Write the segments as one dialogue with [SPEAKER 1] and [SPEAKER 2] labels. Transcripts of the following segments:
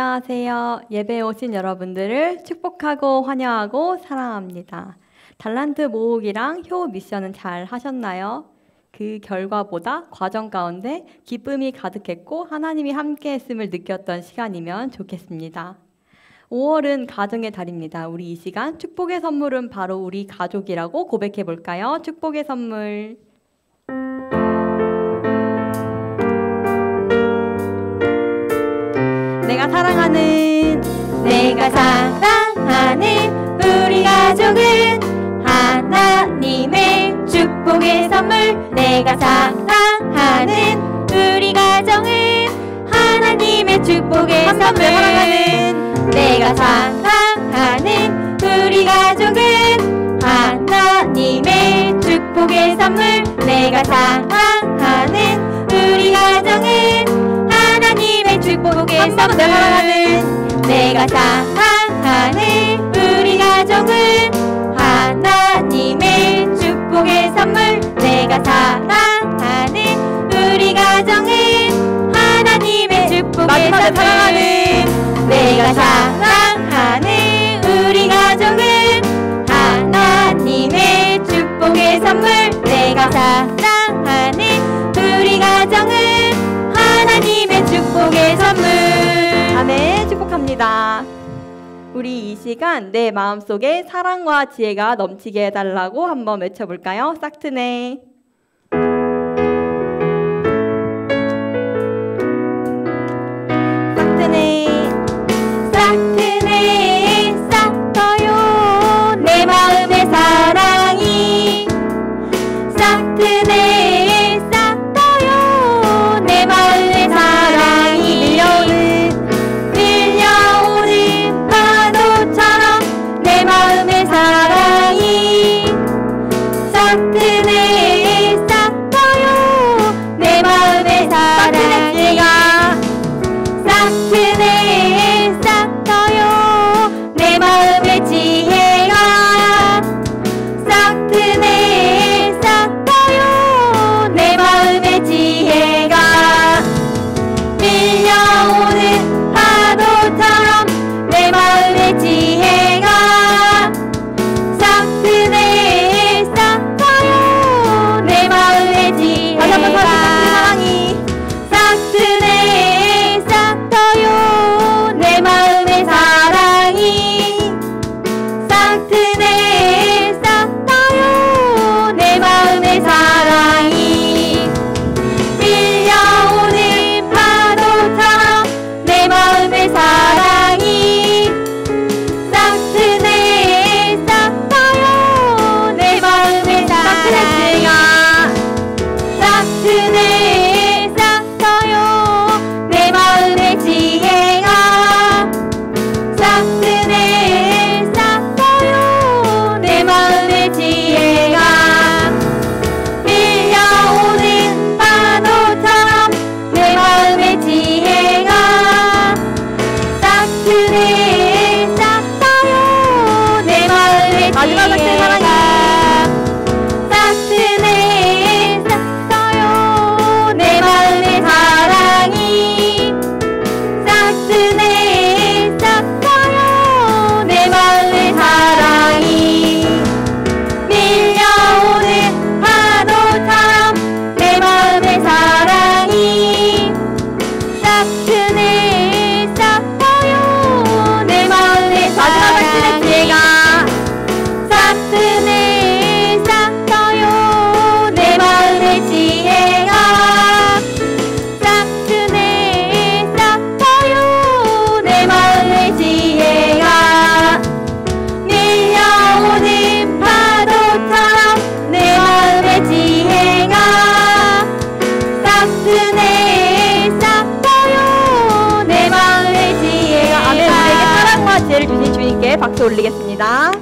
[SPEAKER 1] 안녕하세요. 예배에 오신 여러분들을 축복하고 환영하고 사랑합니다. 달란트 모으기랑 효 미션은 잘 하셨나요? 그 결과보다 과정 가운데 기쁨이 가득했고 하나님이 함께 했음을 느꼈던 시간이면 좋겠습니다. 5월은 가정의 달입니다. 우리 이 시간 축복의 선물은 바로 우리 가족이라고 고백해 볼까요? 축복의 선물.
[SPEAKER 2] 내가 사랑하는 우리 가족은 하나님의 축복의 선물. 내가 사랑하는 우리 가정은 하나님의 축복의 선물. 내가 사랑하는 우리 가족은 하나님의 축복의 선물. 내가 사랑하는 우리 가정은 하나님의 축복의 선물. 내가 사랑하는 우리 가정은 하나님의 축복의 선물. 내가 사랑하는 우리 가정은 하나님의 축복의 선물. 내가 사랑하는 우리 가정은 하나님의 축복의 선물. 내가 사랑하는 우리 가정은 하나님의 축복의 선물.
[SPEAKER 1] 아멘. 축복합니다. 우리 이 시간 내 마음속에 사랑과 지혜가 넘치게 해달라고 한번 외쳐볼까요? 싹트네.
[SPEAKER 2] 싹트네 싹터요 내 마음의 사랑이. 싹트네 싹터요 내 마음의 사랑이. 밀려오는 파도처럼 내 마음의 사랑이. 싹트네 싹터요 내 마음의 사랑이. 싹트네 싹터요 내 마음의 지혜가. 싹트네 싹터요 내 마음의 지혜가. 밀려오는 파도처럼 내 마음의 지혜가. 싹트네 싹터요 내 마음의 지혜가. 싹트네 싹터요 내 마음의 사랑이. 싹트네 싹터요 내 마음의 사랑이. 밀려오는 파도처럼 내 마음의 사랑이. 싹트네 싹터요 내 마음의 사랑이. 싹트네 싹터요 내 마음의 지혜가. 싹트네 싹터요 내 마음의 지혜가. 밀려오는 파도처럼 내 마음의 지혜가. 싹트네 싹터요 내 마음의 지혜가. 싹트네 싹터요 내 마음의 사랑이. 싹트네 싹터요 내 마음의 사랑이. 밀려오는 파도처럼 내 마음의 사랑이. 싹트네 싹터요 내 마음의 사랑이. 싹트네 싹터요 내 마음의 지혜가. 싹트네 싹터요 내 마음의 지혜가. 밀려오는 파도처럼 내 마음의 지혜가. 싹트네 싹터요 내 마음의 지혜가.
[SPEAKER 1] 아멘. 우리에게 사랑과 지혜를 주신 주님께 박수 올리겠습니다.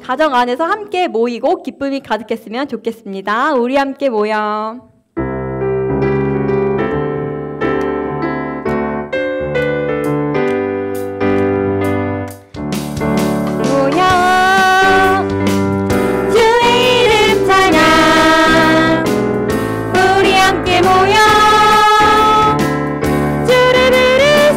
[SPEAKER 1] 가정 안에서 함께 모이고 기쁨이 가득했으면 좋겠습니다. 우리 함께 모여.
[SPEAKER 2] 모여 주의 이름 찬양. 우리 함께 모여 주를 부르세.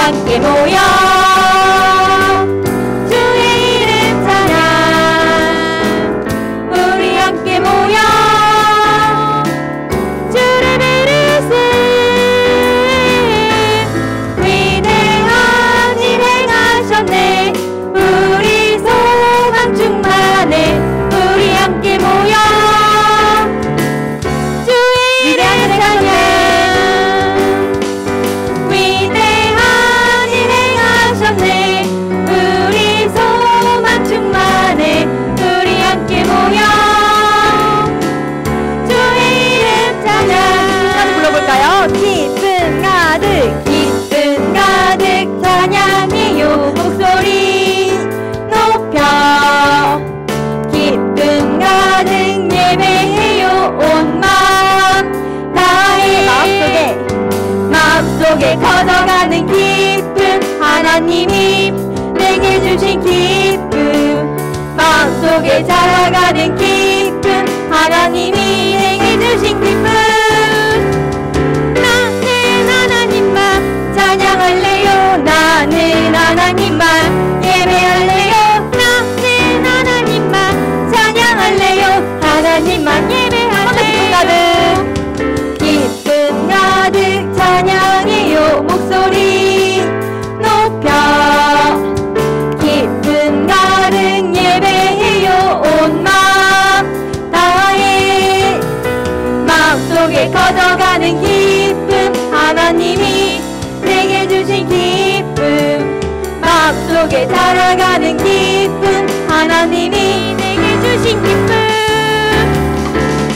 [SPEAKER 2] 함께 모여 주의 이름 찬양 우리 함께 모여 주를 부르세 위대한 일 행하셨네 우리 소망 충만해 우리 함께 모여 주의 이름 찬양 위대한 일 행하셨네 우리 소망 충만해 우리 함께 모여 주의 이름 찬양
[SPEAKER 1] 불러볼까요? 기쁨 가득
[SPEAKER 2] 기쁨 가득 찬양해요 목소리 높여 기쁨 가득 예배해요 온 마음 다해 마음속에 커져가는 기쁨 하나님이 내게 주신 기쁨 마음속에 자라가는 기쁨 하나님이 내게 주신 기쁨 나는 하나님만 찬양할래요 나는 하나님만 예배할래요 나는 하나님만 찬양할래요 하나님만 예배할래요 기쁨 가득 찬양해요 목소리 높여 기쁨 가득 예배해요 온 마음 다해 마음속에 커져가는 기쁨 하나님이 내게 주신 기쁨 마음속에 자라가는 기쁨 하나님이 내게 주신 기쁨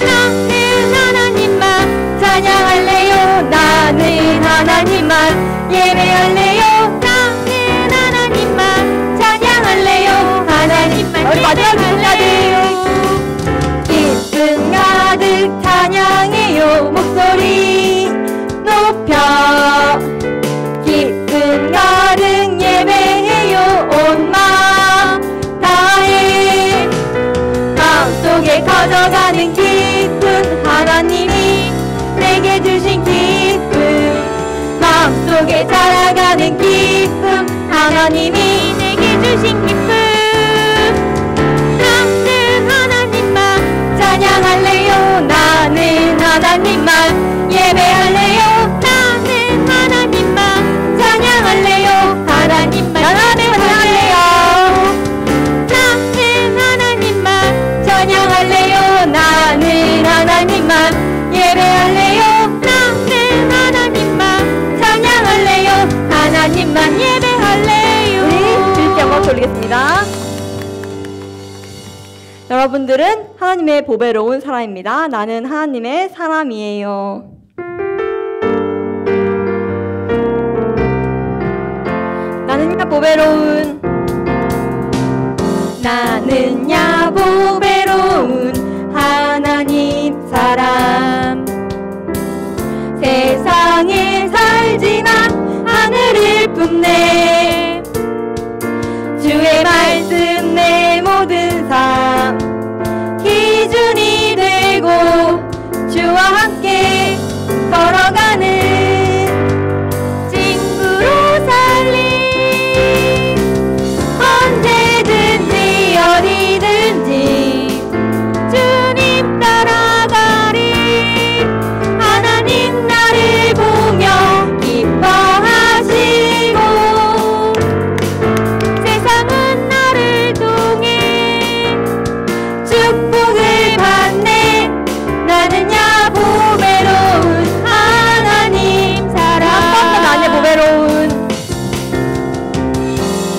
[SPEAKER 2] 나는 하나님만 찬양할래요 나는 하나님만 예배할래요 나는 하나님만 찬양할래요 하나님만
[SPEAKER 1] 우리 마지막
[SPEAKER 2] 예배할래요 기쁨 가득 찬양해요 목소리 높여 기쁨 가득 예배해요 온 마음 다해 마음속에 커져가는 기쁨 하나님이 내게 주신 기쁨 마음속에 자라가는 기쁨 하나님이 내게 주신 기쁨 나는 하나님만 찬양할래요 나는 하나님만 예배할래요 나는 하나님만 찬양할래요 하나님만 예배할래요 나는 하나님만 찬양할래요 나는 하나님만 예배할래요 나는 하나님만 찬양할래요 하나님만 예배할래요
[SPEAKER 1] 우리 주께 영광 돌리겠습니다. 여러분들은 하나님의 보배로운 사람입니다. 나는 하나님의 사람이에요. 나는야 보배로운
[SPEAKER 2] 나는야 보배로운 하나님 사람 세상에 살지만 하늘을 뿜네 주의 말씀 내 모든 삶 기준이 되고 주와 함께 걸어가는 친구로 살리 언제든지 어디든지 주님 따라가리 하나님 나를 보며 기뻐하시고 세상은 나를 통해 축복을 받네 나는야 보배로운 하나님 사람
[SPEAKER 1] 나의 보배로운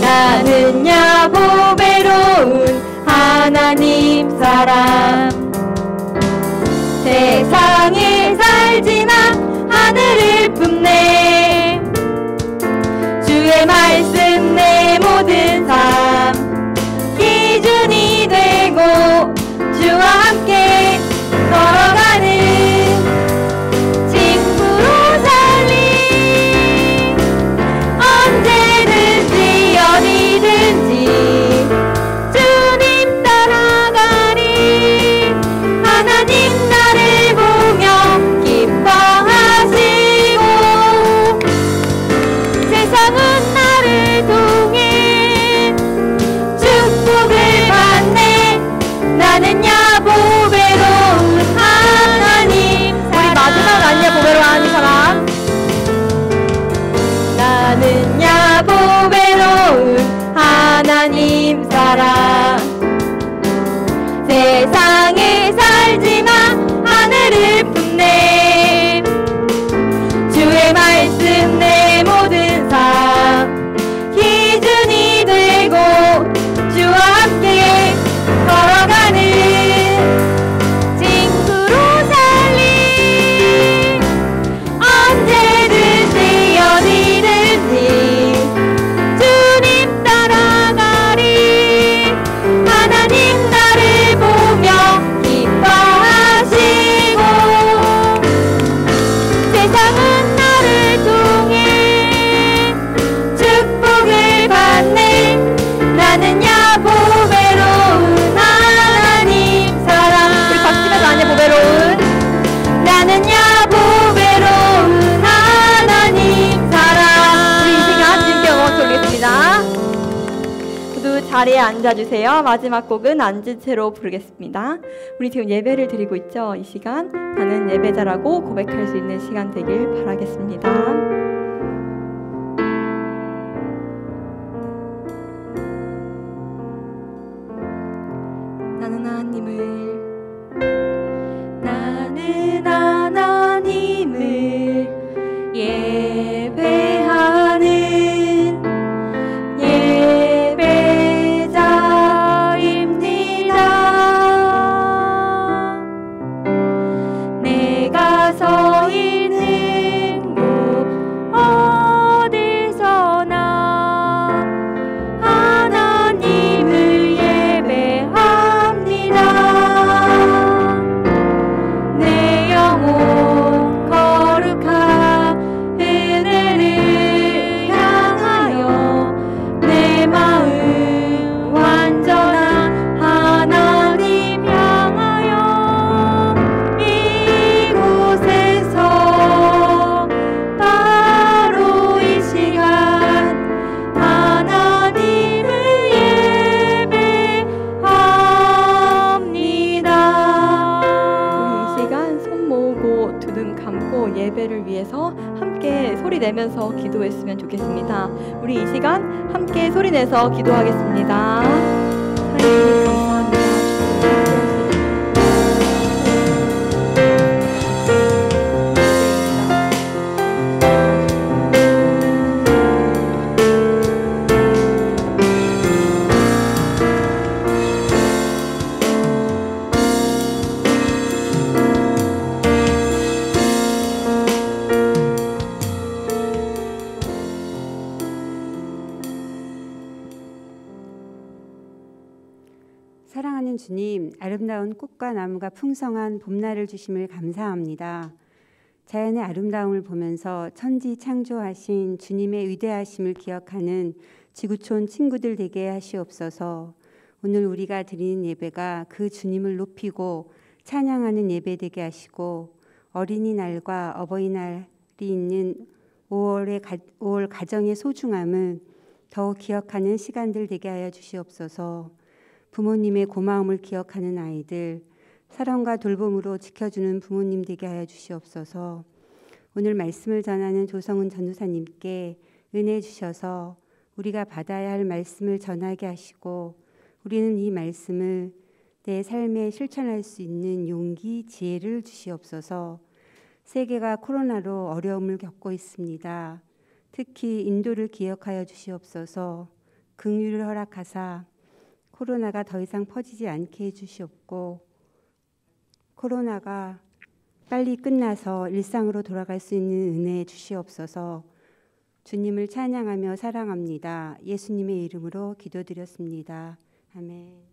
[SPEAKER 2] 나는야 보배로운 하나님 사람 세상에 살지만 하늘을 뿜네 주의 말씀 내 모든 삶 기준이 되고 주와 함께 걸어가는 친구로 살리 언제든지 어디든지 주님 따라가리 하나님 나를 보며 기뻐하시고 세상은 나는야 보배로운 하나님 사랑 세상에 살지만 하늘을 품네 주의 말씀 내 모든 삶 기준이 되고 주와 함께 걸어가는 친구로 살리 언제든지 어디든지 주님 따라가리 하나님 나를 보며 기뻐하시고 세상은 나를 통해 축복을 받네 나는야 보배로운 하나님 사랑 우리 박수면서 안에 보배로운 나는야 보배로운 하나님 사랑 우리 이 시간 주님께 영광 돌리겠습니다. 모두 자리에 앉아주세요. 마지막 곡은 앉은 채로 부르겠습니다. 우리 지금 예배를 드리고 있죠. 이 시간 나는 예배자라고 고백할 수 있는 시간 되길 바라겠습니다. 나는 하나님을 예배하는 예배자입니다. 내가 서 있는 곳 어디서나 하나님을 예배합니다. 내 영혼 거룩한 은혜를 향하여 내 마음 완전한 하나님 향하여 이곳에서 바로 이 시간 하나님을 예배합니다. 우리 이 시간 손 모으고 두 눈 감고 예배를 위해서 함께 소리 내면서 기도했으면 좋겠습니다. 우리 이 시간 함께 소리 내서 기도하겠습니다. 하나님 감사합니다.
[SPEAKER 3] 사랑하는 주님, 아름다운 꽃과 나무가 풍성한 봄날을 주심을 감사합니다. 자연의 아름다움을 보면서 천지 창조하신 주님의 위대하심을 기억하는 지구촌 친구들 되게 하시옵소서. 오늘 우리가 드리는 예배가 그 주님을 높이고 찬양하는 예배 되게 하시고 어린이날과 어버이날이 있는 5월 가정의 소중함을 더욱 기억하는 시간들 되게 하여 주시옵소서. 부모님의 고마움을 기억하는 아이들, 사랑과 돌봄으로 지켜주는 부모님 되게 하여 주시옵소서. 오늘 말씀을 전하는 조성은 전도사님께 은혜 주셔서 우리가 받아야 할 말씀을 전하게 하시고 우리는 이 말씀을 내 삶에 실천할 수 있는 용기, 지혜를 주시옵소서. 세계가 코로나로 어려움을 겪고 있습니다. 특히 인도를 기억하여 주시옵소서. 긍휼을 허락하사 코로나가 더 이상 퍼지지 않게 해주시옵고 코로나가 빨리 끝나서 일상으로 돌아갈 수 있는 은혜 주시옵소서. 주님을 찬양하며 사랑합니다. 예수님의 이름으로 기도드렸습니다. 아멘.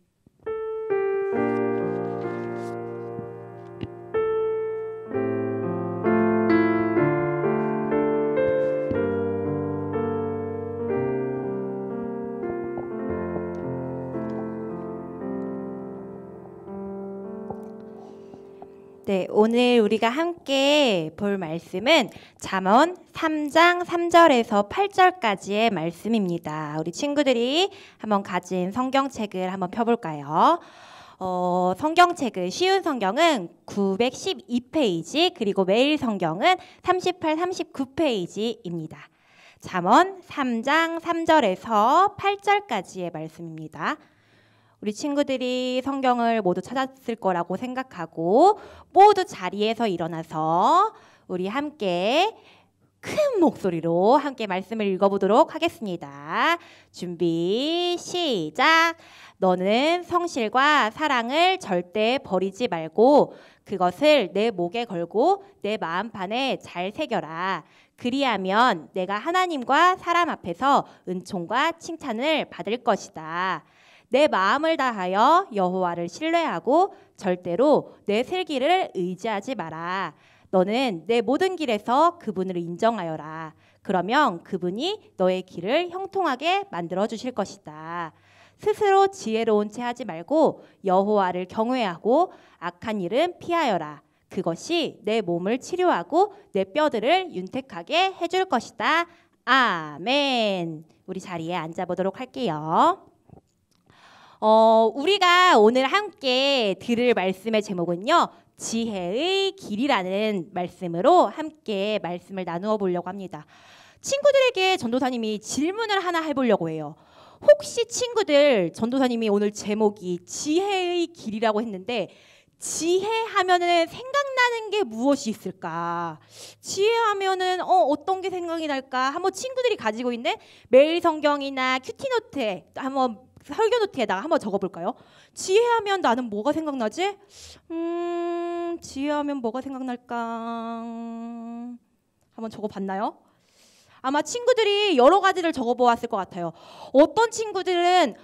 [SPEAKER 4] 네, 오늘 우리가 함께 볼 말씀은 잠언 3장 3절에서 8절까지의 말씀입니다. 우리 친구들이 한번 가진 성경책을 한번 펴볼까요? 성경책은 쉬운 성경은 912페이지 그리고 매일 성경은 38, 39페이지입니다. 잠언 3장 3절에서 8절까지의 말씀입니다. 우리 친구들이 성경을 모두 찾았을 거라고 생각하고 모두 자리에서 일어나서 우리 함께 큰 목소리로 함께 말씀을 읽어보도록 하겠습니다. 준비 시작. 너는 성실과 사랑을 절대 버리지 말고 그것을 내 목에 걸고 내 마음판에 잘 새겨라. 그리하면 내가 하나님과 사람 앞에서 은총과 칭찬을 받을 것이다. 내 마음을 다하여 여호와를 신뢰하고 절대로 내 슬기를 의지하지 마라. 너는 내 모든 길에서 그분을 인정하여라. 그러면 그분이 너의 길을 형통하게 만들어 주실 것이다. 스스로 지혜로운 채 하지 말고 여호와를 경외하고 악한 일은 피하여라. 그것이 내 몸을 치료하고 내 뼈들을 윤택하게 해줄 것이다. 아멘. 우리 자리에 앉아보도록 할게요. 우리가 오늘 함께 들을 말씀의 제목은요. 지혜의 길이라는 말씀으로 함께 말씀을 나누어 보려고 합니다. 친구들에게 전도사님이 질문을 하나 해보려고 해요. 혹시 친구들 전도사님이 오늘 제목이 지혜의 길이라고 했는데 지혜하면은 생각나는 게 무엇이 있을까? 지혜하면은 어떤 게 생각이 날까? 한번 친구들이 가지고 있는 매일 성경이나 큐티노트에 한번 설교 노트에다가 한번 적어볼까요? 지혜하면 나는 뭐가 생각나지? 지혜하면 뭐가 생각날까? 한번 적어봤나요? 아마 친구들이 여러 가지를 적어보았을 것 같아요. 어떤 친구들은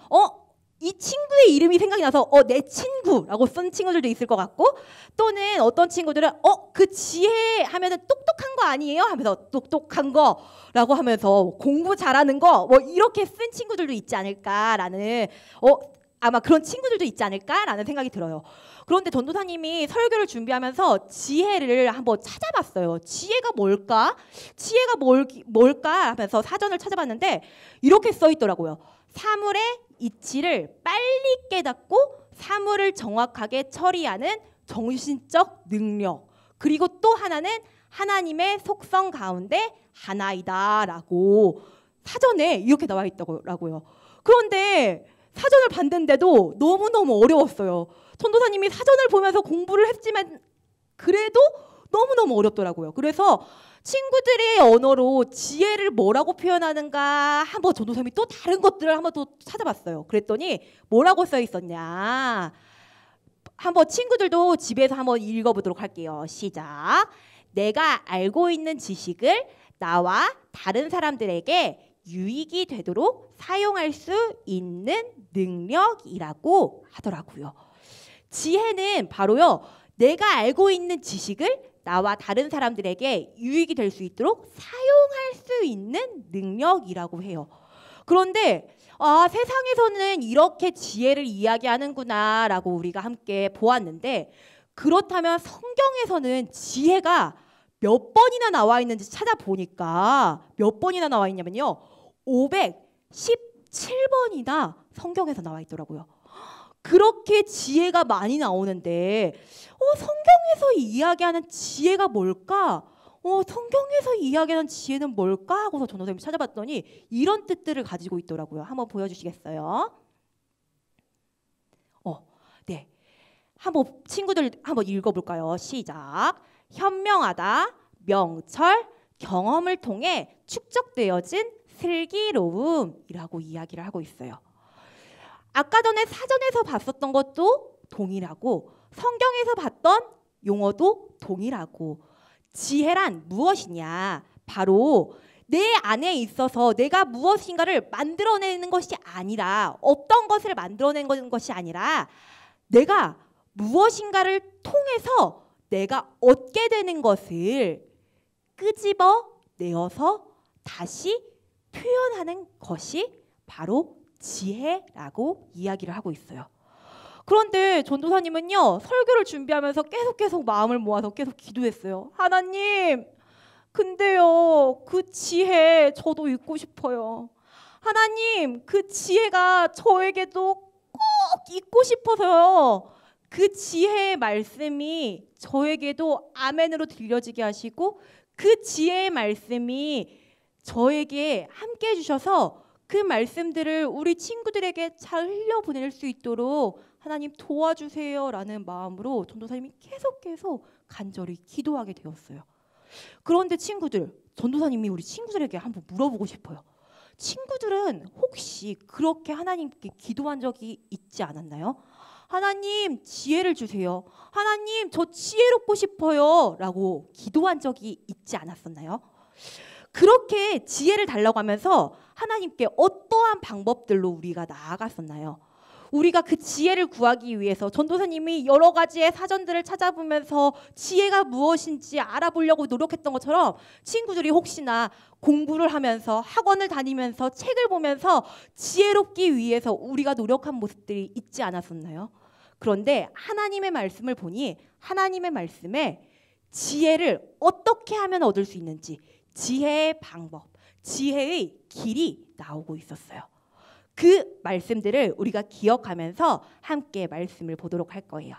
[SPEAKER 4] 이 친구의 이름이 생각이 나서 내 친구라고 쓴 친구들도 있을 것 같고, 또는 어떤 친구들은 그 지혜 하면은 똑똑한 거 아니에요? 하면서 똑똑한 거라고 하면서 공부 잘하는 거 뭐 이렇게 쓴 친구들도 있지 않을까라는 아마 그런 친구들도 있지 않을까라는 생각이 들어요. 그런데 전도사님이 설교를 준비하면서 지혜를 한번 찾아봤어요. 지혜가 뭘까? 지혜가 뭘까 하면서 사전을 찾아봤는데 이렇게 써 있더라고요. 사물의 이치를 빨리 깨닫고 사물을 정확하게 처리하는 정신적 능력, 그리고 또 하나는 하나님의 속성 가운데 하나이다라고 사전에 이렇게 나와 있더라고요. 그런데 사전을 봤는데도 너무너무 어려웠어요. 전도사님이 사전을 보면서 공부를 했지만 그래도 너무너무 어렵더라고요. 그래서 친구들의 언어로 지혜를 뭐라고 표현하는가 한번 전도사님이 또 다른 것들을 한번 또 찾아봤어요. 그랬더니 뭐라고 써 있었냐, 한번 친구들도 집에서 한번 읽어보도록 할게요. 시작. 내가 알고 있는 지식을 나와 다른 사람들에게 유익이 되도록 사용할 수 있는 능력이라고 하더라고요. 지혜는 바로요, 내가 알고 있는 지식을 나와 다른 사람들에게 유익이 될 수 있도록 사용할 수 있는 능력이라고 해요. 그런데 세상에서는 이렇게 지혜를 이야기하는구나 라고 우리가 함께 보았는데, 그렇다면 성경에서는 지혜가 몇 번이나 나와 있는지 찾아보니까 몇 번이나 나와 있냐면요, 517번이나 성경에서 나와 있더라고요. 그렇게 지혜가 많이 나오는데 성경에서 이야기하는 지혜가 뭘까? 성경에서 이야기하는 지혜는 뭘까? 하고서 전도사님이 찾아봤더니 이런 뜻들을 가지고 있더라고요. 한번 보여주시겠어요? 네, 한번 친구들 한번 읽어볼까요? 시작. 현명하다, 명철, 경험을 통해 축적되어진 슬기로움이라고 이야기를 하고 있어요. 아까 전에 사전에서 봤었던 것도 동일하고 성경에서 봤던 용어도 동일하고, 지혜란 무엇이냐? 바로 내 안에 있어서 내가 무엇인가를 만들어내는 것이 아니라, 없던 것을 만들어내는 것이 아니라 내가 무엇인가를 통해서 내가 얻게 되는 것을 끄집어 내어서 다시 표현하는 것이 바로 지혜라고 이야기를 하고 있어요. 그런데 전도사님은요, 설교를 준비하면서 계속 마음을 모아서 계속 기도했어요. 하나님, 근데요, 그 지혜 저도 읽고 싶어요. 하나님, 그 지혜가 저에게도 꼭 있고 싶어서요. 그 지혜의 말씀이 저에게도 아멘으로 들려지게 하시고, 그 지혜의 말씀이 저에게 함께 해주셔서 그 말씀들을 우리 친구들에게 잘 흘려보낼 수 있도록 하나님 도와주세요 라는 마음으로 전도사님이 계속 간절히 기도하게 되었어요. 그런데 친구들, 전도사님이 우리 친구들에게 한번 물어보고 싶어요. 친구들은 혹시 그렇게 하나님께 기도한 적이 있지 않았나요? 하나님 지혜를 주세요. 하나님 저 지혜롭고 싶어요 라고 기도한 적이 있지 않았었나요? 그렇게 지혜를 달라고 하면서 하나님께 어떠한 방법들로 우리가 나아갔었나요? 우리가 그 지혜를 구하기 위해서 전도사님이 여러 가지의 사전들을 찾아보면서 지혜가 무엇인지 알아보려고 노력했던 것처럼 친구들이 혹시나 공부를 하면서 학원을 다니면서 책을 보면서 지혜롭기 위해서 우리가 노력한 모습들이 있지 않았었나요? 그런데 하나님의 말씀을 보니 하나님의 말씀에 지혜를 어떻게 하면 얻을 수 있는지 지혜의 방법, 지혜의 길이 나오고 있었어요. 그 말씀들을 우리가 기억하면서 함께 말씀을 보도록 할 거예요.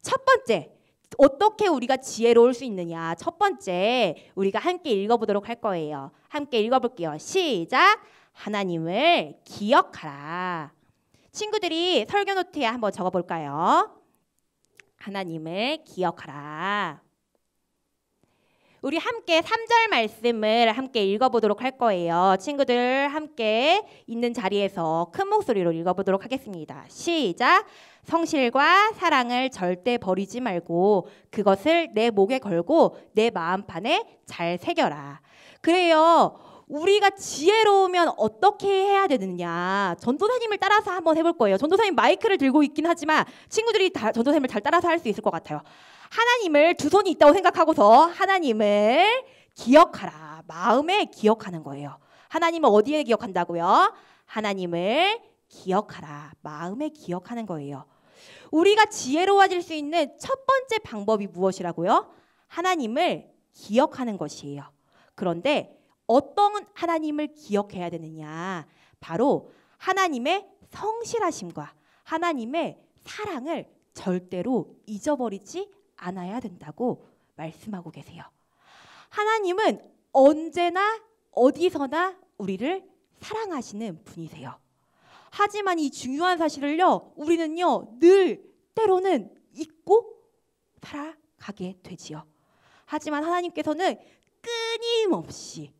[SPEAKER 4] 첫 번째, 어떻게 우리가 지혜로울 수 있느냐. 첫 번째, 우리가 함께 읽어보도록 할 거예요. 함께 읽어볼게요. 시작! 하나님을 기억하라. 친구들이 설교 노트에 한번 적어볼까요? 하나님을 기억하라. 우리 함께 3절 말씀을 함께 읽어보도록 할 거예요. 친구들 함께 있는 자리에서 큰 목소리로 읽어보도록 하겠습니다. 시작! 성실과 사랑을 절대 버리지 말고 그것을 내 목에 걸고 내 마음판에 잘 새겨라. 그래요. 우리가 지혜로우면 어떻게 해야 되느냐. 전도사님을 따라서 한번 해볼 거예요. 전도사님 마이크를 들고 있긴 하지만 친구들이 다 전도사님을 잘 따라서 할 수 있을 것 같아요. 하나님을 두 손이 있다고 생각하고서 하나님을 기억하라. 마음에 기억하는 거예요. 하나님을 어디에 기억한다고요? 하나님을 기억하라. 마음에 기억하는 거예요. 우리가 지혜로워질 수 있는 첫 번째 방법이 무엇이라고요? 하나님을 기억하는 것이에요. 그런데 어떤 하나님을 기억해야 되느냐? 바로 하나님의 성실하심과 하나님의 사랑을 절대로 잊어버리지 않아야 된다고 말씀하고 계세요. 하나님은 언제나 어디서나 우리를 사랑하시는 분이세요. 하지만 이 중요한 사실을요, 우리는요 늘 때로는 잊고 살아가게 되지요. 하지만 하나님께서는 끊임없이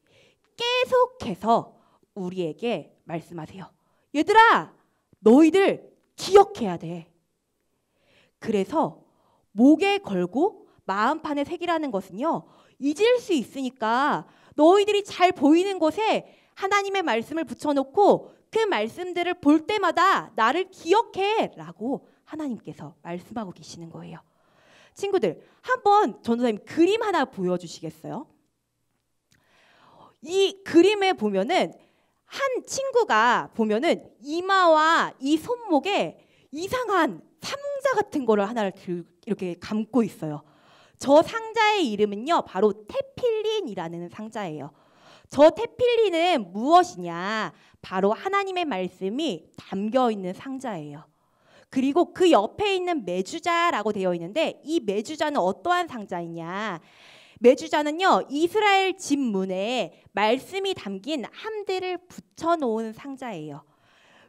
[SPEAKER 4] 계속해서 우리에게 말씀하세요. 얘들아, 너희들 기억해야 돼. 그래서 목에 걸고 마음판에 새기라는 것은요, 잊을 수 있으니까 너희들이 잘 보이는 곳에 하나님의 말씀을 붙여놓고 그 말씀들을 볼 때마다 나를 기억해 라고 하나님께서 말씀하고 계시는 거예요. 친구들, 한번 전도사님 그림 하나 보여주시겠어요? 이 그림에 보면은 한 친구가 보면은 이마와 이 손목에 이상한 상자 같은 거를 하나를 이렇게 감고 있어요. 저 상자의 이름은요, 바로 테필린이라는 상자예요. 저 테필린은 무엇이냐? 바로 하나님의 말씀이 담겨 있는 상자예요. 그리고 그 옆에 있는 메주자라고 되어 있는데 이 메주자는 어떠한 상자이냐? 메주자는요, 이스라엘 집 문에 말씀이 담긴 함대를 붙여놓은 상자예요.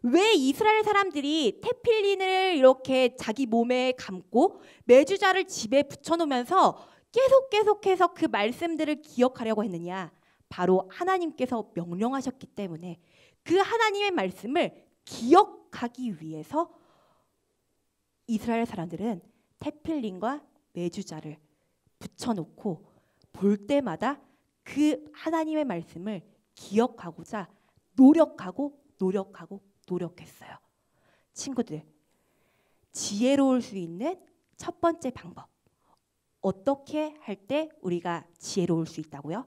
[SPEAKER 4] 왜 이스라엘 사람들이 테필린을 이렇게 자기 몸에 감고 메주자를 집에 붙여놓으면서 계속해서 그 말씀들을 기억하려고 했느냐? 바로 하나님께서 명령하셨기 때문에 그 하나님의 말씀을 기억하기 위해서 이스라엘 사람들은 테필린과 메주자를 붙여놓고 볼 때마다 그 하나님의 말씀을 기억하고자 노력했어요. 친구들, 지혜로울 수 있는 첫 번째 방법, 어떻게 할 때 우리가 지혜로울 수 있다고요?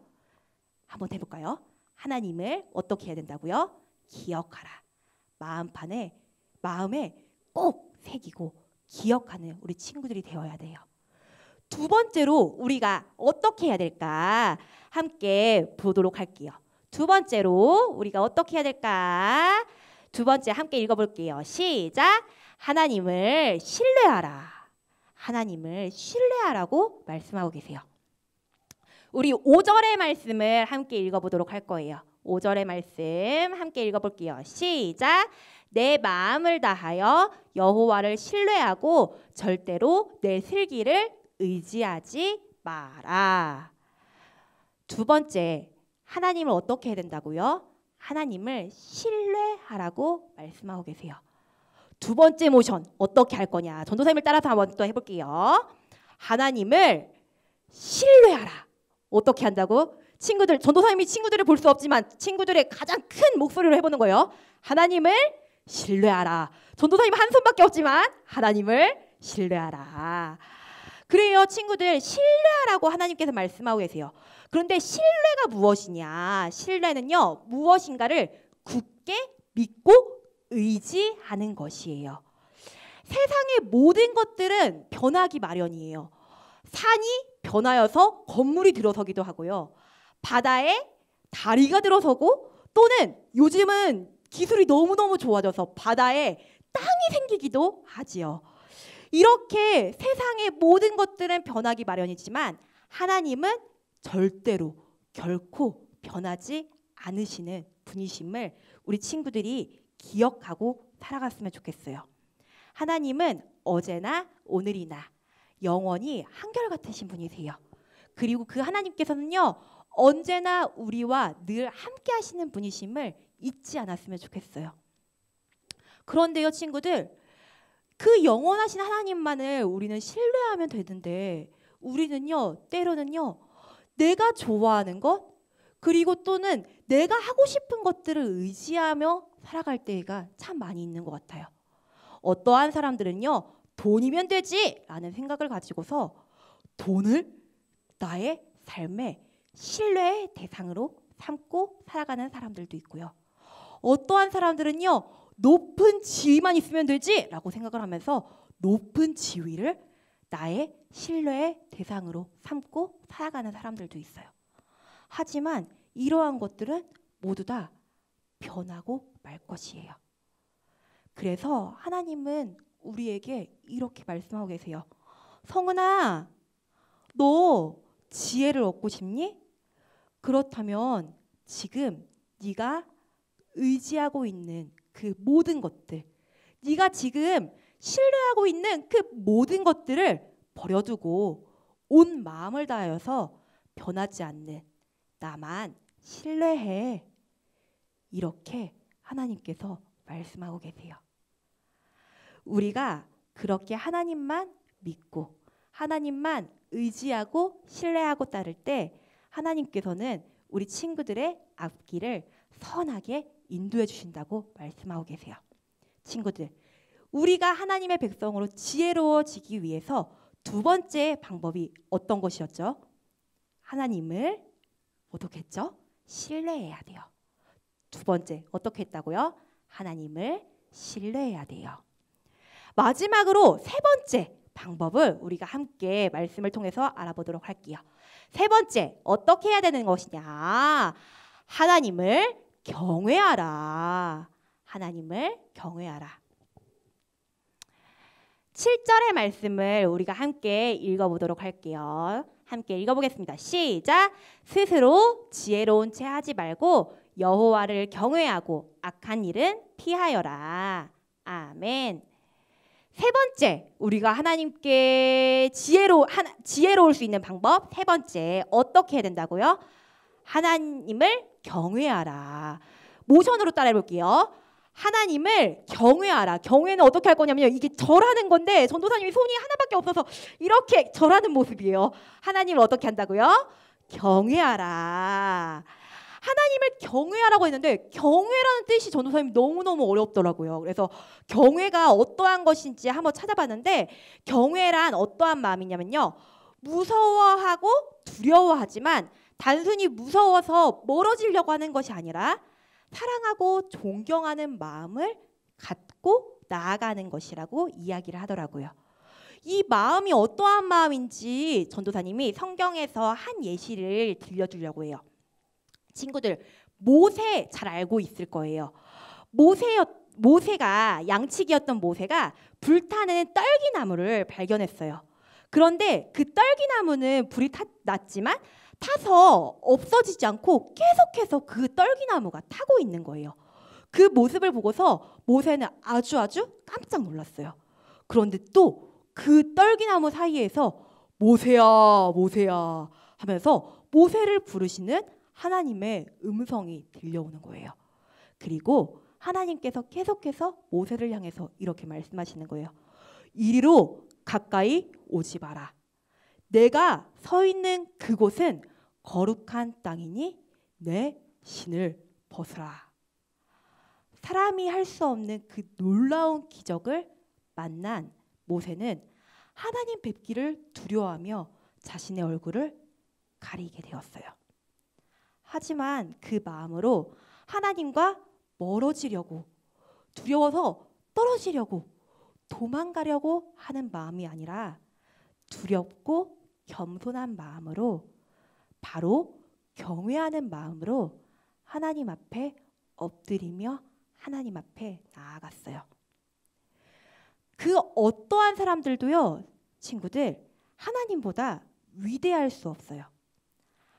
[SPEAKER 4] 한번 해볼까요? 하나님을 어떻게 해야 된다고요? 기억하라. 마음에 꼭 새기고 기억하는 우리 친구들이 되어야 돼요. 두 번째로 우리가 어떻게 해야 될까? 함께 보도록 할게요. 두 번째로 우리가 어떻게 해야 될까? 두 번째 함께 읽어볼게요. 시작! 하나님을 신뢰하라. 하나님을 신뢰하라고 말씀하고 계세요. 우리 5절의 말씀을 함께 읽어보도록 할 거예요. 5절의 말씀 함께 읽어볼게요. 시작. 내 마음을 다하여 여호와를 신뢰하고 절대로 내 슬기를 의지하지 마라. 두 번째, 하나님을 어떻게 해야 된다고요? 하나님을 신뢰하라고 말씀하고 계세요. 두 번째 모션 어떻게 할 거냐? 전도사님을 따라서 한번 또 해볼게요. 하나님을 신뢰하라. 어떻게 한다고? 친구들, 전도사님이 친구들을 볼 수 없지만 친구들의 가장 큰 목소리로 해보는 거예요. 하나님을 신뢰하라. 전도사님 한 손밖에 없지만 하나님을 신뢰하라. 그래요, 친구들, 신뢰하라고 하나님께서 말씀하고 계세요. 그런데 신뢰가 무엇이냐? 신뢰는요, 무엇인가를 굳게 믿고 의지하는 것이에요. 세상의 모든 것들은 변하기 마련이에요. 산이 변하여서 건물이 들어서기도 하고요. 바다에 다리가 들어서고, 또는 요즘은 기술이 너무너무 좋아져서 바다에 땅이 생기기도 하지요. 이렇게 세상의 모든 것들은 변하기 마련이지만 하나님은 절대로 결코 변하지 않으시는 분이심을 우리 친구들이 기억하고 살아갔으면 좋겠어요. 하나님은 어제나 오늘이나 영원히 한결같으신 분이세요. 그리고 그 하나님께서는요, 언제나 우리와 늘 함께 하시는 분이심을 잊지 않았으면 좋겠어요. 그런데요, 친구들, 그 영원하신 하나님만을 우리는 신뢰하면 되는데, 우리는요, 때로는요, 내가 좋아하는 것, 그리고 또는 내가 하고 싶은 것들을 의지하며 살아갈 때가 참 많이 있는 것 같아요. 어떠한 사람들은요, 돈이면 되지 라는 생각을 가지고서 돈을 나의 삶의 신뢰의 대상으로 삼고 살아가는 사람들도 있고요. 어떠한 사람들은요, 높은 지위만 있으면 되지 라고 생각을 하면서 높은 지위를 나의 신뢰의 대상으로 삼고 살아가는 사람들도 있어요. 하지만 이러한 것들은 모두 다 변하고 말 것이에요. 그래서 하나님은 우리에게 이렇게 말씀하고 계세요. 성은아, 너 지혜를 얻고 싶니? 그렇다면 지금 네가 의지하고 있는 그 모든 것들, 네가 지금 신뢰하고 있는 그 모든 것들을 버려두고 온 마음을 다하여서 변하지 않는 나만 신뢰해. 이렇게 하나님께서 말씀하고 계세요. 우리가 그렇게 하나님만 믿고 하나님만 의지하고 신뢰하고 따를 때 하나님께서는 우리 친구들의 앞길을 선하게 인도해 주신다고 말씀하고 계세요. 친구들, 우리가 하나님의 백성으로 지혜로워지기 위해서 두 번째 방법이 어떤 것이었죠? 하나님을 어떻게 했죠? 신뢰해야 돼요. 두 번째 어떻게 했다고요? 하나님을 신뢰해야 돼요. 마지막으로 세 번째 방법을 우리가 함께 말씀을 통해서 알아보도록 할게요. 세 번째 어떻게 해야 되는 것이냐? 하나님을 경외하라. 하나님을 경외하라. 7절의 말씀을 우리가 함께 읽어보도록 할게요. 함께 읽어보겠습니다. 시작. 스스로 지혜로운 채 하지 말고 여호와를 경외하고 악한 일은 피하여라. 아멘. 세 번째, 우리가 하나님께 지혜로울 수 있는 방법 세 번째 어떻게 해야 된다고요? 하나님을 경외하라. 모션으로 따라해 볼게요. 하나님을 경외하라. 경외는 어떻게 할 거냐면요, 이게 절하는 건데 전도사님이 손이 하나밖에 없어서 이렇게 절하는 모습이에요. 하나님을 어떻게 한다고요? 경외하라. 하나님을 경외하라고 했는데 경외라는 뜻이 전도사님 너무너무 어렵더라고요. 그래서 경외가 어떠한 것인지 한번 찾아봤는데, 경외란 어떠한 마음이냐면요, 무서워하고 두려워하지만 단순히 무서워서 멀어지려고 하는 것이 아니라 사랑하고 존경하는 마음을 갖고 나아가는 것이라고 이야기를 하더라고요. 이 마음이 어떠한 마음인지 전도사님이 성경에서 한 예시를 들려주려고 해요. 친구들, 모세 잘 알고 있을 거예요. 모세가 양치기였던 모세가 불타는 떨기나무를 발견했어요. 그런데 그 떨기나무는 불이 났지만 타서 없어지지 않고 계속해서 그 떨기나무가 타고 있는 거예요. 그 모습을 보고서 모세는 아주 깜짝 놀랐어요. 그런데 또 그 떨기나무 사이에서 모세야 모세야 하면서 모세를 부르시는 하나님의 음성이 들려오는 거예요. 그리고 하나님께서 계속해서 모세를 향해서 이렇게 말씀하시는 거예요. 이리로 가까이 오지 마라. 내가 서 있는 그곳은 거룩한 땅이니 내 신을 벗으라. 사람이 할 수 없는 그 놀라운 기적을 만난 모세는 하나님 뵙기를 두려워하며 자신의 얼굴을 가리게 되었어요. 하지만 그 마음으로 하나님과 멀어지려고, 두려워서 떨어지려고, 도망가려고 하는 마음이 아니라 두렵고 겸손한 마음으로, 바로 경외하는 마음으로 하나님 앞에 엎드리며 하나님 앞에 나아갔어요. 그 어떠한 사람들도요, 친구들, 하나님보다 위대할 수 없어요.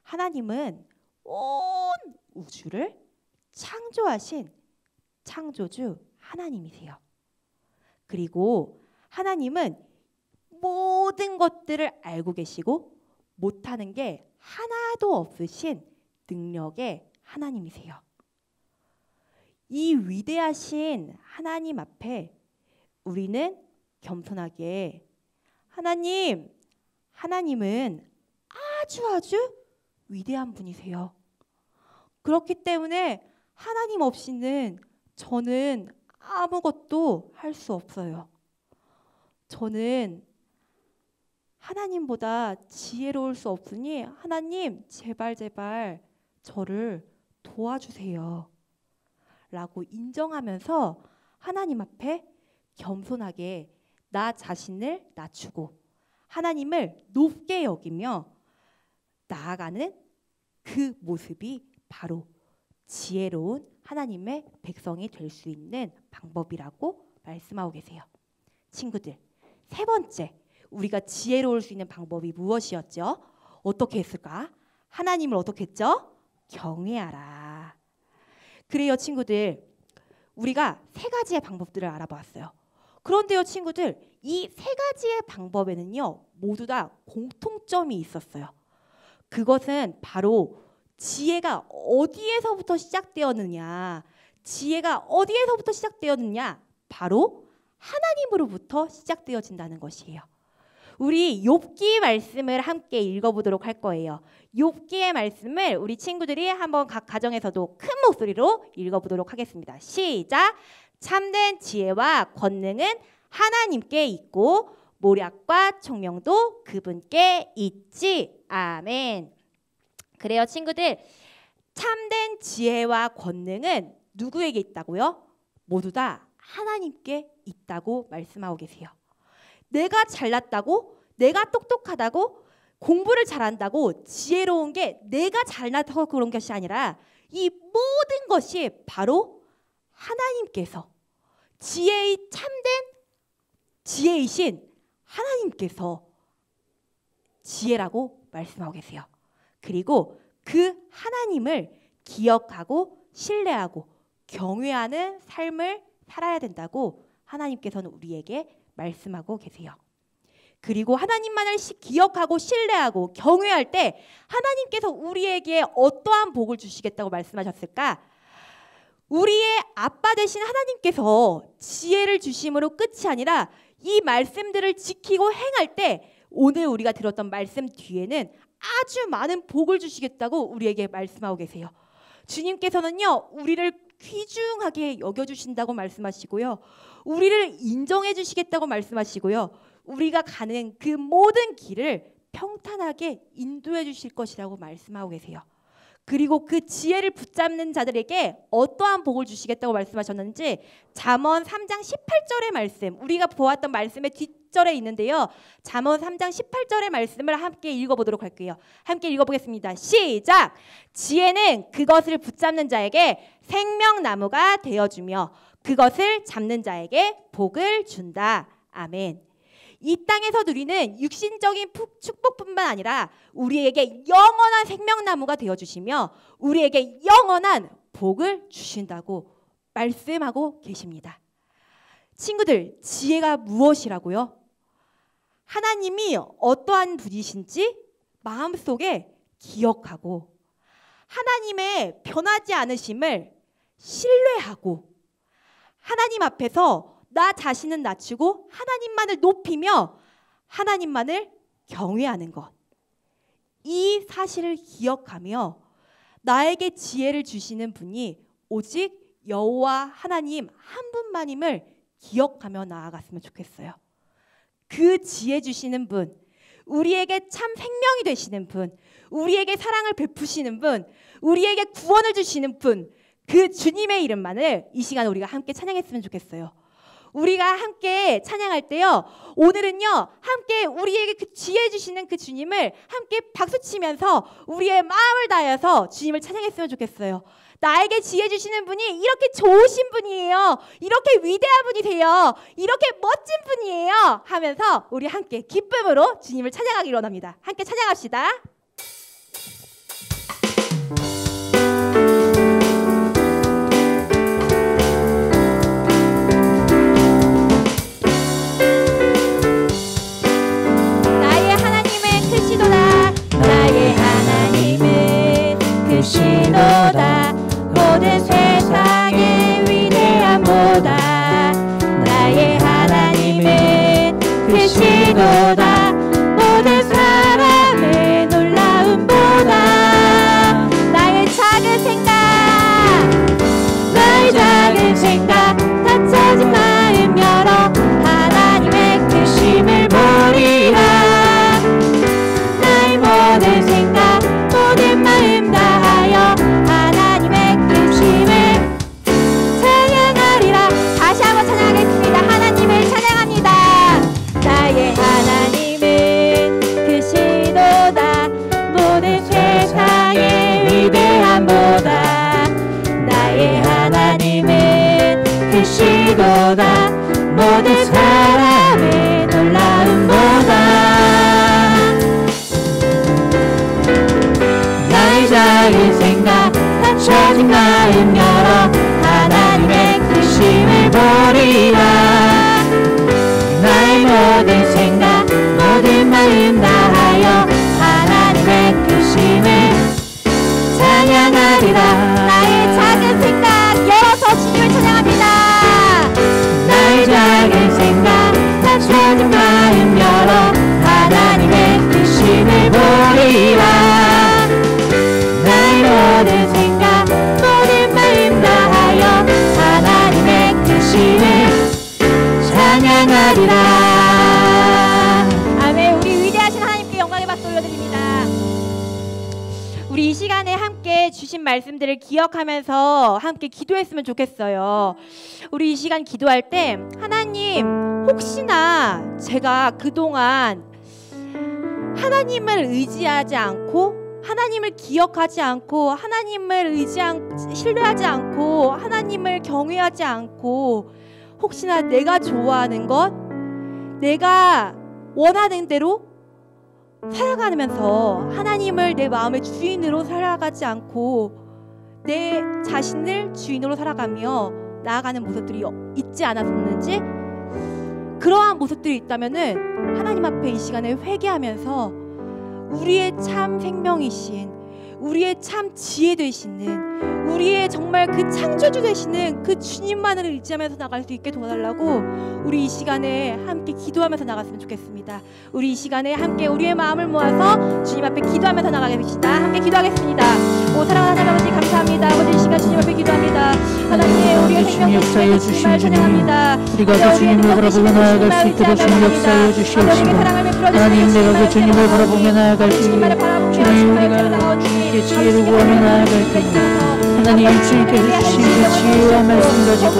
[SPEAKER 4] 하나님은 온 우주를 창조하신 창조주 하나님이세요. 그리고 하나님은 모든 것들을 알고 계시고 못하는 게 하나도 없으신 능력의 하나님이세요. 이 위대하신 하나님 앞에 우리는 겸손하게 하나님은 아주 위대한 분이세요. 그렇기 때문에 하나님 없이는 저는 아무것도 할 수 없어요. 저는 하나님보다 지혜로울 수 없으니 하나님 제발 저를 도와주세요. 라고 인정하면서 하나님 앞에 겸손하게 나 자신을 낮추고 하나님을 높게 여기며 나아가는 그 모습이 바로 지혜로운 하나님의 백성이 될 수 있는 방법이라고 말씀하고 계세요. 친구들, 세 번째, 우리가 지혜로울 수 있는 방법이 무엇이었죠? 어떻게 했을까? 하나님을 어떻게 했죠? 경외하라. 그래요, 친구들. 우리가 세 가지의 방법들을 알아보았어요. 그런데요, 친구들, 이 세 가지의 방법에는요, 모두 다 공통점이 있었어요. 그것은 바로 지혜가 어디에서부터 시작되었느냐? 바로 하나님으로부터 시작되어진다는 것이에요. 우리 욥기 말씀을 함께 읽어보도록 할 거예요. 욥기의 말씀을 우리 친구들이 한번 각 가정에서도 큰 목소리로 읽어보도록 하겠습니다. 시작! 참된 지혜와 권능은 하나님께 있고 모략과 총명도 그분께 있지. 아멘. 그래요, 친구들. 참된 지혜와 권능은 누구에게 있다고요? 모두 다 하나님께 있다고 말씀하고 계세요. 내가 잘났다고, 내가 똑똑하다고, 공부를 잘한다고 지혜로운 게 내가 잘나서 그런 것이 아니라 이 모든 것이 바로 하나님께서, 참된 지혜이신 하나님께서 지혜라고 말씀하고 계세요. 그리고 그 하나님을 기억하고 신뢰하고 경외하는 삶을 살아야 된다고 하나님께서는 우리에게 말씀하고 계세요. 그리고 하나님만을 기억하고 신뢰하고 경외할 때 하나님께서 우리에게 어떠한 복을 주시겠다고 말씀하셨을까? 우리의 아빠 되신 하나님께서 지혜를 주심으로 끝이 아니라 이 말씀들을 지키고 행할 때 오늘 우리가 들었던 말씀 뒤에는 아주 많은 복을 주시겠다고 우리에게 말씀하고 계세요. 주님께서는요, 우리를 귀중하게 여겨주신다고 말씀하시고요, 우리를 인정해 주시겠다고 말씀하시고요, 우리가 가는 그 모든 길을 평탄하게 인도해 주실 것이라고 말씀하고 계세요. 그리고 그 지혜를 붙잡는 자들에게 어떠한 복을 주시겠다고 말씀하셨는지 잠언 3장 18절의 말씀, 우리가 보았던 말씀의 뒷절에 있는데요, 잠언 3장 18절의 말씀을 함께 읽어보도록 할게요. 함께 읽어보겠습니다. 시작! 지혜는 그것을 붙잡는 자에게 생명나무가 되어주며 그것을 잡는 자에게 복을 준다. 아멘. 이 땅에서 누리는 육신적인 축복뿐만 아니라 우리에게 영원한 생명나무가 되어주시며 우리에게 영원한 복을 주신다고 말씀하고 계십니다. 친구들, 지혜가 무엇이라고요? 하나님이 어떠한 분이신지 마음속에 기억하고 하나님의 변하지 않으심을 신뢰하고 하나님 앞에서 나 자신은 낮추고 하나님만을 높이며 하나님만을 경외하는 것. 이 사실을 기억하며 나에게 지혜를 주시는 분이 오직 여호와 하나님 한 분만임을 기억하며 나아갔으면 좋겠어요. 그 지혜 주시는 분, 우리에게 참 생명이 되시는 분, 우리에게 사랑을 베푸시는 분, 우리에게 구원을 주시는 분, 그 주님의 이름만을 이 시간 우리가 함께 찬양했으면 좋겠어요. 우리가 함께 찬양할 때요, 오늘은요 함께 우리에게 그 지혜 주시는 그 주님을 함께 박수치면서 우리의 마음을 다해서 주님을 찬양했으면 좋겠어요. 나에게 지혜 주시는 분이 이렇게 좋으신 분이에요, 이렇게 위대한 분이세요, 이렇게 멋진 분이에요 하면서 우리 함께 기쁨으로 주님을 찬양하기를 원합니다. 함께 찬양합시다.
[SPEAKER 2] 크시도다 모든 세상의 위대함보다 나의 하나님은 크시도다 모든 사람의 놀라움보다 나의 작은 생각 다 찾은 마음 열어 하나님의 크심을 보리라. 나의 모든 생각 모든 마음 다하여 하나님의 크심을 찬양하리라. 다시 한번 찬양하겠습니다. 하나님을 찬양합니다. 나의 하나님은 크시도다 모든 세상의 위대함보다 나의 하나님은 크시도다 모든 사람의 놀라움보다 작은 생각 닫혀진 마음 열어 하나님의 크심을 보리라. 나의 모든 생각 모든 마음 다하여 하나님의 크심을 찬양하리라. 나의 작은 생각 열어서 주님을 찬양합니다. 나의 작은 생각 닫혀진 마음 열어 하나님의 크심을 보리라. 모든 생각 모든 마음 다하여 하나님의 크심을 찬양하리라.
[SPEAKER 4] 아멘. 우리 위대하신 하나님께 영광의 박수 올려드립니다. 우리 이 시간에 함께 주신 말씀들을 기억하면서 함께 기도했으면 좋겠어요. 우리 이 시간 기도할 때 하나님, 혹시나 제가 그동안 하나님을 의지하지 않고 하나님을 기억하지 않고 하나님을 신뢰하지 않고 하나님을 경외하지 않고 혹시나 내가 좋아하는 것, 내가 원하는 대로 살아가면서 하나님을 내 마음의 주인으로 살아가지 않고 내 자신을 주인으로 살아가며 나아가는 모습들이 있지 않았었는지, 그러한 모습들이 있다면은 하나님 앞에 이 시간에 회개하면서 우리의 참 생명이신, 우리의 참 지혜 되시는, 우리의 정말 그 창조주 되시는 그 주님만을 의지하면서 나갈 수 있게 도와달라고 우리 이 시간에 함께 기도하면서 나갔으면 좋겠습니다. 우리 이 시간에 함께 우리의 마음을 모아서 주님 앞에 기도하면서 나가겠습니다. 함께 기도하겠습니다. 오 사랑하는 하나님 아버지 감사합니다. 아버지 이 시간 주님 앞에 기도합니다. 하나님 우리의 생명 역사여 주신 주님,
[SPEAKER 2] 우리가 그 주님을 바라보며 나아갈 수 있도록 주님 역사여 주시옵시고, 하나님 내가 그 주님을 바라보며 나아갈 때 주님 우리가 주님께 지혜를 구하며 나아갈 때 하나님 주님께서 주신 그 지혜와 말씀 가지고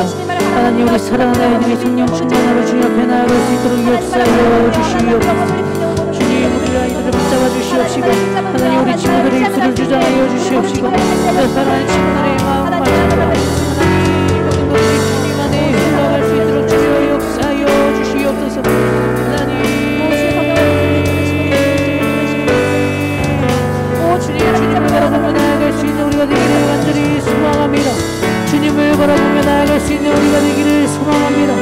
[SPEAKER 2] 하나님 우리 사랑하는 아이들이 성령 충만하로 주님 앞에 나아갈 수 있도록 역사여 주시옵소서. 주님 우리 아이들을 붙잡아 주시옵시고, 하나님 우리 친구들의 입술을 주장하여 주시옵시고, 사랑하는 친구들의 마음 맞춰라. 하나님 모든 것들이 주님 안에 흘러갈 수 있도록 주여 역사여 주시옵소서. 하나님
[SPEAKER 5] 나아갈 수 있는 우리가 되기를 소망합니다.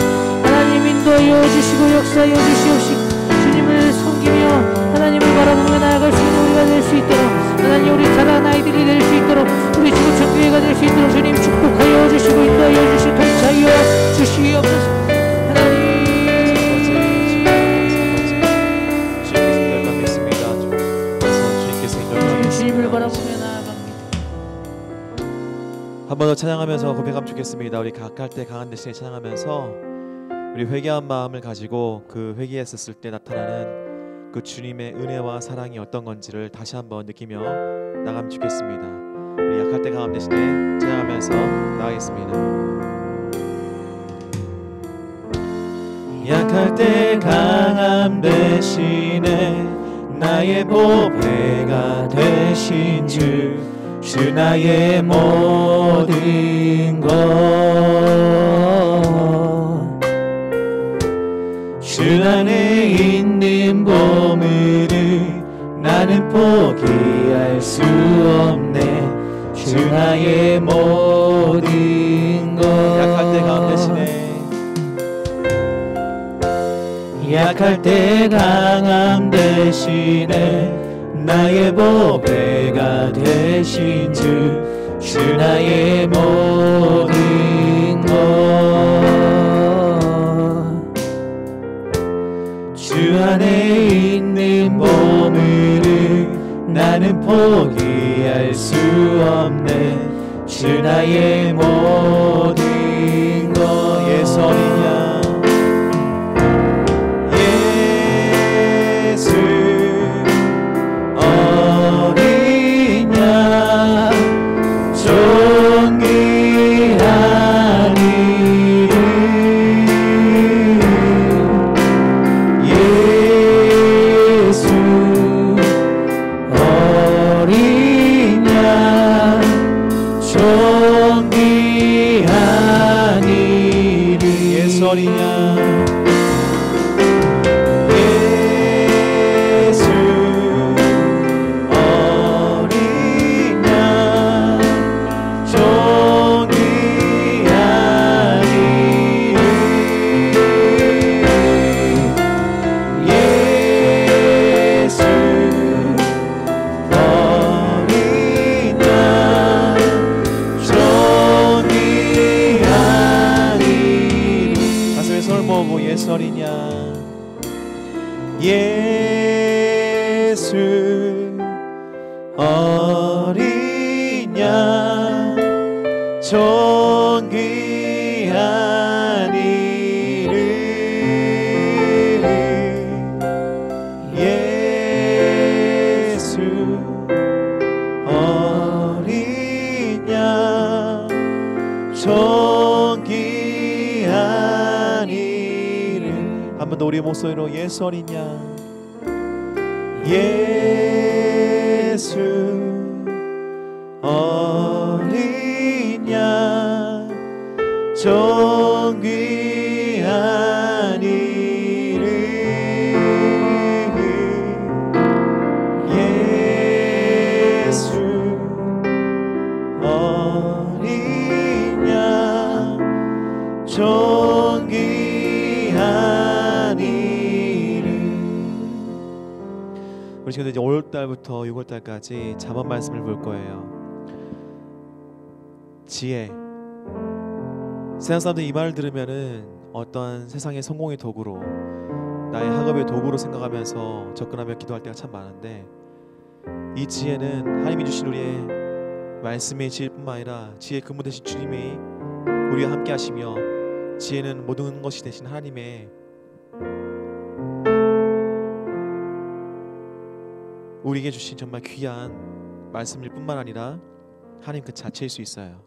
[SPEAKER 5] 하나님 인도하여 주시고 역사하여 주시옵시고 주님을 섬기며 하나님을 바라보며 나아갈 수 있는 우리가 될 수 있도록 하나님 우리 자란 아이들이 될 수 있도록 우리 지구촌교회가 될 수 있도록 주님 축복하여 주시고 인도하여 주시고 통치하여 주시옵소서.
[SPEAKER 6] 한 번 더 찬양하면서 고백하면 좋겠습니다. 우리 각할 때 강한 대신에 찬양하면서 우리 회개한 마음을 가지고 그 회개했었을 때 나타나는 그 주님의 은혜와 사랑이 어떤 건지를 다시 한번 느끼며 나가면 좋겠습니다. 우리 약할 때 강한 대신에 찬양하면서 나가겠습니다. 약할 때 강함 대신에 나의 보배가 되신 주 나의 모든 것 주 안에 있는 보물을 나는 포기할 수 없네. 주 나의 모든 것 약할 때 강함 대신에 약할 때 강함 대신에 나의 보배가 되신 주 나의 모든 것 주 안에 있는 보물을 나는 포기할 수 없네. 주 나의 모든 것 예수 어린 양 예수 어린 양 존귀한 이름 예수 어린 양 존귀한 이름 예수 어린 양 예수 어린 양 예수 어린 양 존귀한 이름 예수 어린 양 존귀한 이름 한 번 더 우리의 목소리로 예수 어린 양 예수 어린 양 존귀한 이름 예수 어린 양 존귀한 이름 우리 지금 이제 5월달부터 6월달까지 잠언 말씀을 볼 거예요. 지혜. 세상 사람들이 이 말을 들으면은 어떤 세상의 성공의 도구로 나의 학업의 도구로 생각하면서 접근하며 기도할 때가 참 많은데 이 지혜는 하나님이 주신 우리의 말씀의 지혜뿐만 아니라 지혜의 근본 되신 주님이 우리와 함께 하시며 지혜는 모든 것이 되신 하나님의 우리에게 주신 정말 귀한 말씀일 뿐만 아니라 하나님 그 자체일 수 있어요.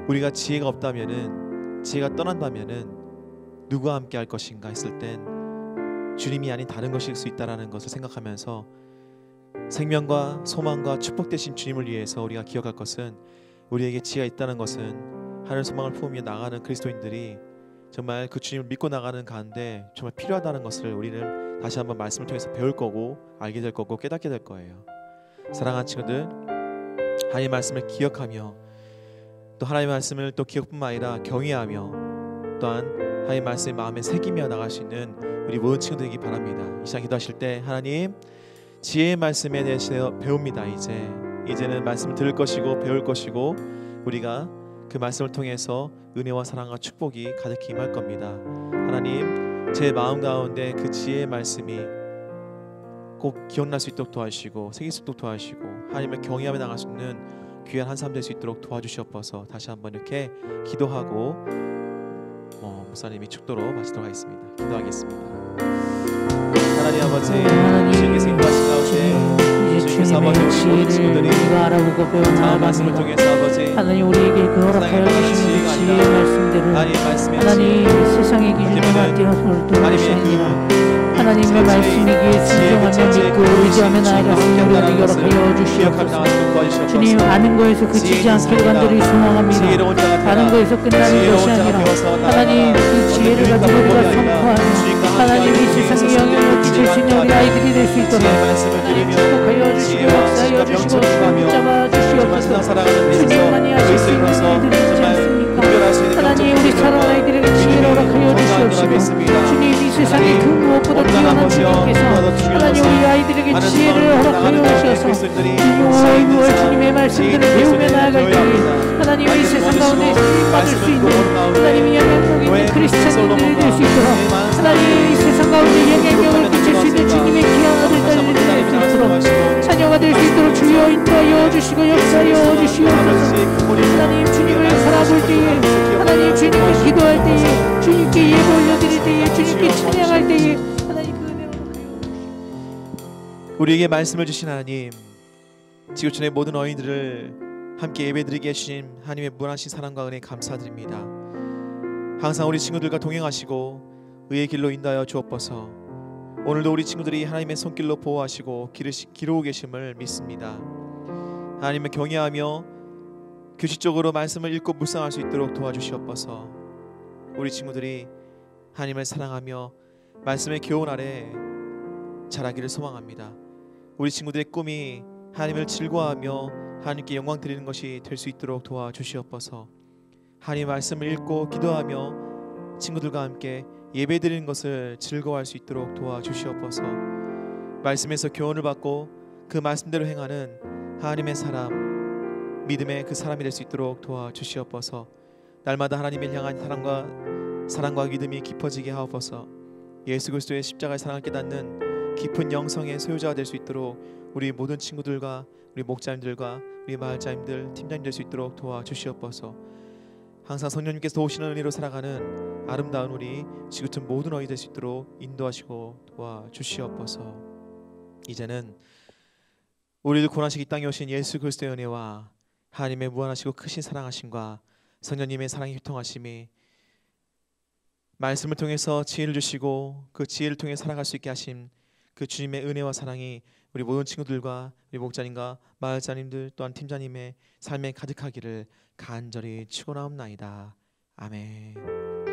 [SPEAKER 6] 우리가 지혜가 없다면은 지혜가 떠난다면은 누구와 함께 할 것인가 했을 땐 주님이 아닌 다른 것일 수 있다라는 것을 생각하면서 생명과 소망과 축복 되신 주님을 위해서 우리가 기억할 것은 우리에게 지혜가 있다는 것은 하늘 소망을 품으며 나가는 그리스도인들이 정말 그 주님을 믿고 나가는 가운데 정말 필요하다는 것을 우리는 다시 한번 말씀을 통해서 배울 거고 알게 될 거고 깨닫게 될 거예요. 사랑하는 친구들, 하나님의 말씀을 기억하며 또 또 하나님의 말씀을 또 기억뿐만 아니라 경외하며 또한 하나님의 말씀을 마음에 새기며 나갈 수 있는 우리 모든 친구들이기 바랍니다. 이 시간 기도하실 때 하나님 지혜의 말씀에 대해서 배웁니다. 이제는 말씀을 들을 것이고 배울 것이고 우리가 그 말씀을 통해서 은혜와 사랑과 축복이 가득히 임할 겁니다. 하나님 제 마음 가운데 그 지혜의 말씀이 꼭 기억날 수 있도록 도와주시고 새길 수 있도록 도와주시고 하나님을 경외하며 나갈 수 있는 귀한 한 사람 될 수 있도록 도와주시옵소서. 다시 한번 이렇게 기도하고 목사님이 축도로 마치도록 하겠습니다. 기도하겠습니다. 하나님 아버지 주님께서 인도하신 가운데 주님께서 아버지 우리 모든 친구들이 자원 말씀을 통해서 아버지
[SPEAKER 5] 하나님 우리에게 그 허락하여 주시는 지혜의 말씀대로 하나님 세상의 기준에 맞대어서 도우시니라. 하나님의 말씀이기에 순종하며 믿고 의지하며 나아가시는 우리에게 허락하여 주시옵소서. 주님 아는 거에서 그치지 않기를 간절히 소망합니다. 아는 거에서 끝나는 것이 아니라 하나님 그 지혜를 가지고 우리가 선포하며 하나님 이 세상에 영향을 끼칠 수 있는 우리 아이들이 될 수 있도록 하나님 축복하여 주시고 역사하여 주시고 붙잡아 주시옵소서. 주님만이 하실 수 있는 일들이 있지 않습니까? 하나님 우리 사랑하는 아이들에게 지혜를 허락하여 주시옵시고 주님 이 세상에 그 무엇보다 뛰어난 주님께서 하나님 우리 아이들에게 지혜를 허락하여 주셔서 6월 주님의 말씀들을 배우며 나아갈 때 하나님 이 세상 가운데 쓰임받을 수 있는 하나님의 영향력 있는 크리스찬들이 될 수 있도록 하나님 이 세상 가운데 영향력을 끼칠 수 있는 주님의 귀한 아들 딸들이 될 수 있도록 자녀가 될 수 있도록 주여 인도하여 주시고 역사하여 주시옵소서. 하나님 주님을 바라볼 때에 하나님 주님께 기도할 때에 주님께 예배 올려드릴 때에 주님께 찬양할 때에 하나님 그 은혜로
[SPEAKER 6] 우리에게 말씀을 주신 하나님 지구촌의 모든 어린이들을 함께 예배드리게 해주신 하나님의 무한하신 사랑과 은혜 감사드립니다. 항상 우리 친구들과 동행하시고 의의 길로 인도하여 주옵소서. 오늘도 우리 친구들이 하나님의 손길로 보호하시고 기르고 계심을 믿습니다. 하나님을 경외하며 규칙적으로 말씀을 읽고 묵상할 수 있도록 도와주시옵소서. 우리 친구들이 하나님을 사랑하며 말씀의 교훈 아래 자라기를 소망합니다. 우리 친구들의 꿈이 하나님을 즐거워하며 하나님께 영광 드리는 것이 될 수 있도록 도와주시옵소서. 하나님 말씀을 읽고 기도하며 친구들과 함께 예배드리는 것을 즐거워할 수 있도록 도와주시옵소서. 말씀에서 교훈을 받고 그 말씀대로 행하는 하나님의 사람, 믿음의 그 사람이 될 수 있도록 도와주시옵소서. 날마다 하나님을 향한 사랑과 믿음이 깊어지게 하옵소서. 예수 그리스도의 십자가의 사랑을 깨닫는 깊은 영성의 소유자가 될 수 있도록 우리 모든 친구들과 우리 목자님들과 우리 마을자님들, 팀장님 될 수 있도록 도와주시옵소서. 항상 성령님께서 도우시는 은혜로 살아가는 아름다운 우리 지구촌 모든 어린이 될 수 있도록 인도하시고 도와주시옵소서. 이제는 우리를 구원하시기 이 땅에 오신 예수 그리스도의 은혜와 하나님의 무한하시고 크신 사랑하심과 성령님의 사랑이 교통하심이 말씀을 통해서 지혜를 주시고 그 지혜를 통해 살아갈 수 있게 하신 그 주님의 은혜와 사랑이 우리 모든 친구들과 우리 목자님과 마을자님들 또한 팀장님의 삶에 가득하기를 간절히 축원하옵나이다. 아멘.